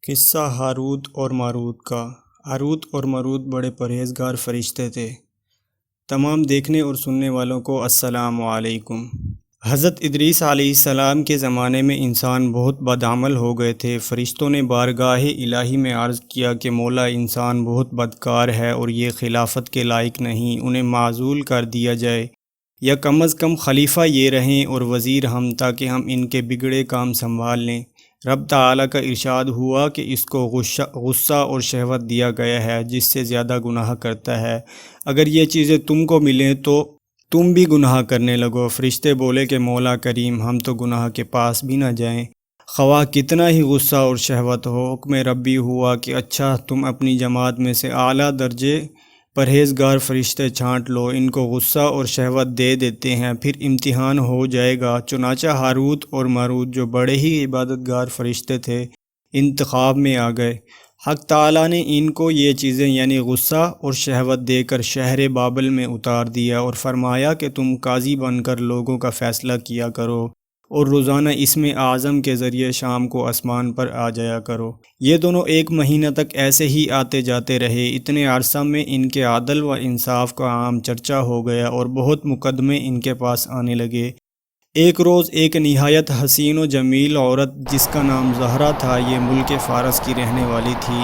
قصہ ہاروت اور ماروت کا۔ ہاروت اور ماروت بڑے پرہیزگار فرشتے تھے۔ تمام دیکھنے اور سننے والوں کو السلام علیکم۔ حضرت ادریس علیہ السلام کے زمانے میں انسان بہت بدعمل ہو گئے تھے۔ فرشتوں نے بارگاہ الہی میں عرض کیا کہ مولا، انسان بہت بدکار ہے اور یہ خلافت کے لائق نہیں، انہیں معزول کر دیا جائے، یا کم از کم خلیفہ یہ رہیں اور وزیر ہم، تاکہ ہم ان کے بگڑے کام سنبھال لیں۔ رب تعالیٰ کا ارشاد ہوا کہ اس کو غصہ اور شہوت دیا گیا ہے، جس سے زیادہ گناہ کرتا ہے۔ اگر یہ چیزیں تم کو ملیں تو تم بھی گناہ کرنے لگو۔ فرشتے بولے کہ مولا کریم، ہم تو گناہ کے پاس بھی نہ جائیں، خواہ کتنا ہی غصہ اور شہوت ہو۔ حکم ربی ہوا کہ اچھا، تم اپنی جماعت میں سے اعلیٰ درجے پرہیزگار فرشتے چھانٹ لو، ان کو غصہ اور شہوت دے دیتے ہیں، پھر امتحان ہو جائے گا۔ چنانچہ ہاروت اور ماروت، جو بڑے ہی عبادت گار فرشتے تھے، انتخاب میں آ گئے۔ حق تعالیٰ نے ان کو یہ چیزیں یعنی غصہ اور شہوت دے کر شہر بابل میں اتار دیا اور فرمایا کہ تم قاضی بن کر لوگوں کا فیصلہ کیا کرو اور روزانہ اسم اعظم کے ذریعے شام کو آسمان پر آ جایا کرو۔ یہ دونوں 1 مہینہ تک ایسے ہی آتے جاتے رہے۔ اتنے عرصہ میں ان کے عدل و انصاف کا عام چرچا ہو گیا اور بہت مقدمے ان کے پاس آنے لگے۔ ایک روز ایک نہایت حسین و جمیل عورت، جس کا نام زہرا تھا، یہ ملک فارس کی رہنے والی تھی،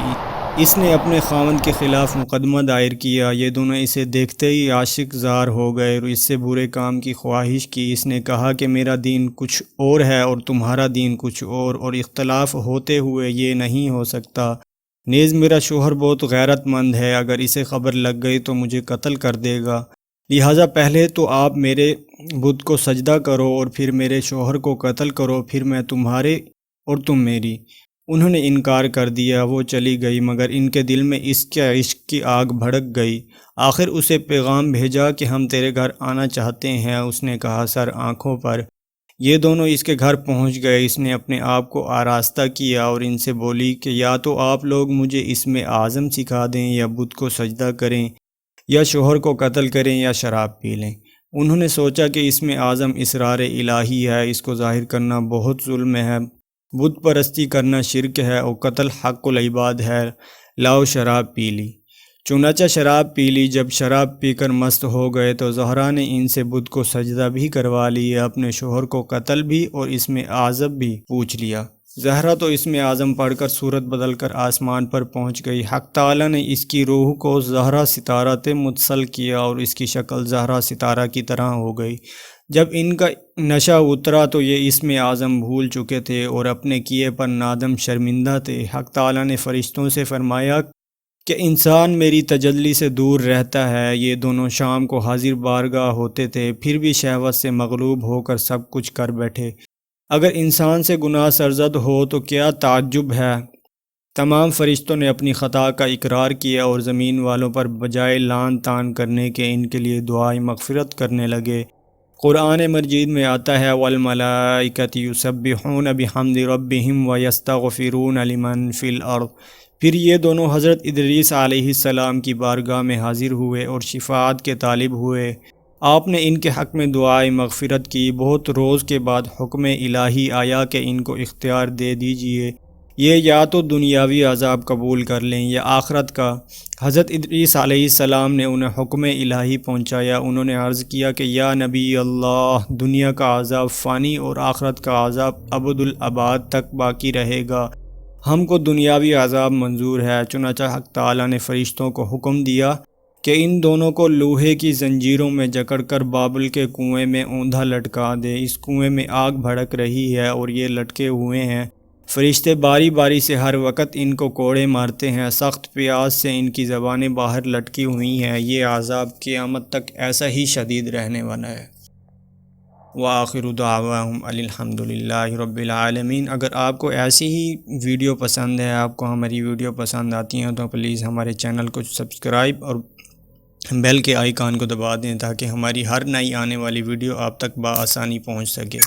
اس نے اپنے خاوند کے خلاف مقدمہ دائر کیا۔ یہ دونوں اسے دیکھتے ہی عاشق زار ہو گئے اور اس سے برے کام کی خواہش کی۔ اس نے کہا کہ میرا دین کچھ اور ہے اور تمہارا دین کچھ اور اختلاف ہوتے ہوئے یہ نہیں ہو سکتا۔ نیز میرا شوہر بہت غیرت مند ہے، اگر اسے خبر لگ گئی تو مجھے قتل کر دے گا، لہٰذا پہلے تو آپ میرے بت کو سجدہ کرو اور پھر میرے شوہر کو قتل کرو، پھر میں تمہارے اور تم میری۔ انہوں نے انکار کر دیا۔ وہ چلی گئی، مگر ان کے دل میں اس کے عشق کی آگ بھڑک گئی۔ آخر اسے پیغام بھیجا کہ ہم تیرے گھر آنا چاہتے ہیں۔ اس نے کہا سر آنکھوں پر۔ یہ دونوں اس کے گھر پہنچ گئے۔ اس نے اپنے آپ کو آراستہ کیا اور ان سے بولی کہ یا تو آپ لوگ مجھے اسم اعظم سکھا دیں، یا بت کو سجدہ کریں، یا شوہر کو قتل کریں، یا شراب پی لیں۔ انہوں نے سوچا کہ اسم اعظم اسرار الہی ہے، اس کو ظاہر کرنا بہت ظلم ہے، بت پرستی کرنا شرک ہے اور قتل حق العباد ہے، لاؤ شراب پی لی۔ چنانچہ شراب پی لی۔ جب شراب پی کر مست ہو گئے تو زہرا نے ان سے بت کو سجدہ بھی کروا لیا، اپنے شوہر کو قتل بھی اور اسم اعظم بھی پوچھ لیا۔ زہرا تو اسم اعظم پڑھ کر صورت بدل کر آسمان پر پہنچ گئی۔ حق تعالیٰ نے اس کی روح کو زہرا ستارہ تے متصل کیا اور اس کی شکل زہرا ستارہ کی طرح ہو گئی۔ جب ان کا نشہ اترا تو یہ اسم اعظم بھول چکے تھے اور اپنے کیے پر نادم شرمندہ تھے۔ حق تعالیٰ نے فرشتوں سے فرمایا کہ انسان میری تجلی سے دور رہتا ہے۔ یہ دونوں شام کو حاضر بارگاہ ہوتے تھے، پھر بھی شہوت سے مغلوب ہو کر سب کچھ کر بیٹھے۔ اگر انسان سے گناہ سرزد ہو تو کیا تعجب ہے۔ تمام فرشتوں نے اپنی خطا کا اقرار کیا اور زمین والوں پر بجائے لعن طعن کرنے کے ان کے لیے دعائے مغفرت کرنے لگے۔ قرآن مجید میں آتا ہے وَالْمَلَائِكَةُ يُسَبِّحُونَ بِحَمْدِ رَبِّهِمْ وَيَسْتَغْفِرُونَ لِمَنْ فِي الْأَرْضِ۔ پھر یہ دونوں حضرت ادریس علیہ السلام کی بارگاہ میں حاضر ہوئے اور شفاعت کے طالب ہوئے۔ آپ نے ان کے حق میں دعائے مغفرت کی۔ بہت روز کے بعد حکم الہی آیا کہ ان کو اختیار دے دیجئے، یہ یا تو دنیاوی عذاب قبول کر لیں یا آخرت کا۔ حضرت ادریس علیہ السلام نے انہیں حکم الہی پہنچایا۔ انہوں نے عرض کیا کہ یا نبی اللہ، دنیا کا عذاب فانی اور آخرت کا عذاب ابد الاباد تک باقی رہے گا، ہم کو دنیاوی عذاب منظور ہے۔ چنانچہ حق تعالیٰ نے فرشتوں کو حکم دیا کہ ان دونوں کو لوہے کی زنجیروں میں جکڑ کر بابل کے کنویں میں اوندھا لٹکا دے۔ اس کنویں میں آگ بھڑک رہی ہے اور یہ لٹکے ہوئے ہیں۔ فرشتے باری باری سے ہر وقت ان کو کوڑے مارتے ہیں، سخت پیاس سے ان کی زبانیں باہر لٹکی ہوئی ہیں۔ یہ عذاب قیامت تک ایسا ہی شدید رہنے والا ہے۔ وآخر دعواہم الحمد للہ رب العالمین۔ اگر آپ کو ایسی ہی ویڈیو پسند ہے، آپ کو ہماری ویڈیو پسند آتی ہیں، تو پلیز ہمارے چینل کو سبسکرائب اور بیل کے آئیکن کو دبا دیں، تاکہ ہماری ہر نئی آنے والی ویڈیو آپ تک بآسانی پہنچ سکے۔